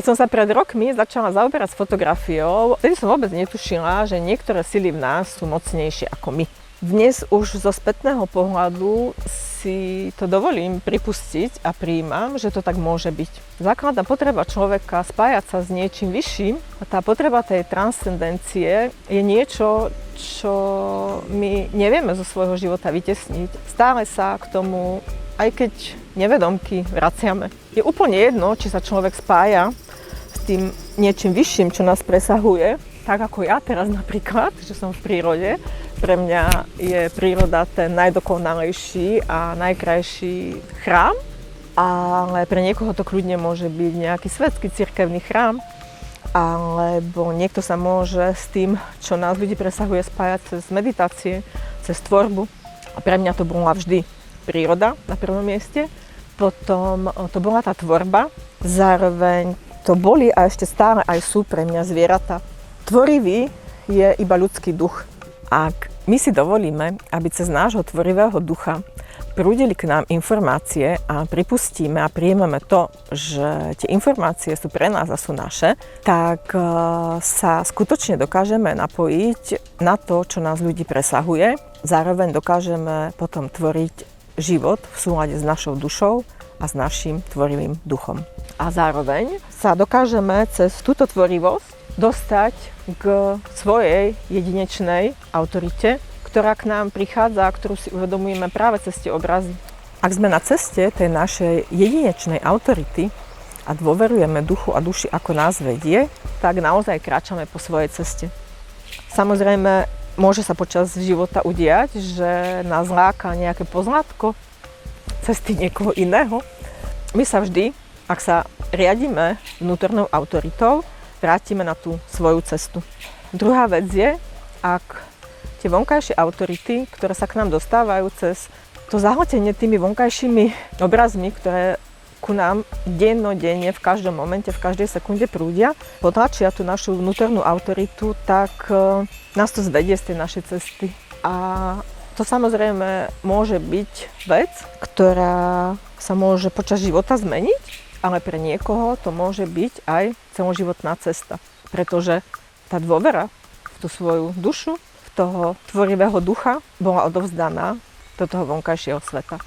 Keď som sa pred rokmi začala zaoberať s fotografiou, vtedy som vôbec netušila, že niektoré sily v nás sú mocnejšie ako my. Dnes už zo spätného pohľadu si to dovolím pripustiť a prijímam, že to tak môže byť. Základná potreba človeka spájať sa s niečím vyšším a tá potreba tej transcendencie je niečo, čo my nevieme zo svojho života vytesniť. Stále sa k tomu, aj keď nevedomky, vraciame. Je úplne jedno, či sa človek spája s tým niečím vyšším, čo nás presahuje, tak ako ja teraz napríklad, že som v prírode. Pre mňa je príroda ten najdokonalejší a najkrajší chrám, ale pre niekoho to kľudne môže byť nejaký svetský cirkevný chrám, alebo niekto sa môže s tým, čo nás ľudí presahuje, spájať cez meditácie, cez tvorbu. A pre mňa to bola vždy príroda na prvom mieste, potom to bola tá tvorba, zároveň to boli a ešte stále aj sú pre mňa zvieratá. Tvorivý je iba ľudský duch. Ak my si dovolíme, aby cez nášho tvorivého ducha prúdili k nám informácie a pripustíme a príjmeme to, že tie informácie sú pre nás a sú naše, tak sa skutočne dokážeme napojiť na to, čo nás ľudí presahuje. Zároveň dokážeme potom tvoriť život v súlade s našou dušou a s našim tvorivým duchom. A zároveň sa dokážeme cez túto tvorivosť dostať k svojej jedinečnej autorite, ktorá k nám prichádza a ktorú si uvedomujeme práve cez tie obrazy. Ak sme na ceste tej našej jedinečnej autority a dôverujeme duchu a duši, ako nás vedie, tak naozaj kráčame po svojej ceste. Samozrejme, môže sa počas života udiať, že nás láka nejaké pozlátko cesty niekoho iného. My sa vždy, ak sa riadíme vnútornou autoritou, vrátime na tú svoju cestu. Druhá vec je, ak tie vonkajšie autority, ktoré sa k nám dostávajú cez to zahltenie tými vonkajšími obrazmi, ktoré ku nám dennodenne, v každom momente, v každej sekunde prúdia, potlačia tú našu vnútornú autoritu, tak nás to zvedie z tej našej cesty. A to samozrejme môže byť vec, ktorá sa môže počas života zmeniť, ale pre niekoho to môže byť aj celoživotná cesta. Pretože tá dôvera v tú svoju dušu, v toho tvorivého ducha bola odovzdaná do toho vonkajšieho sveta.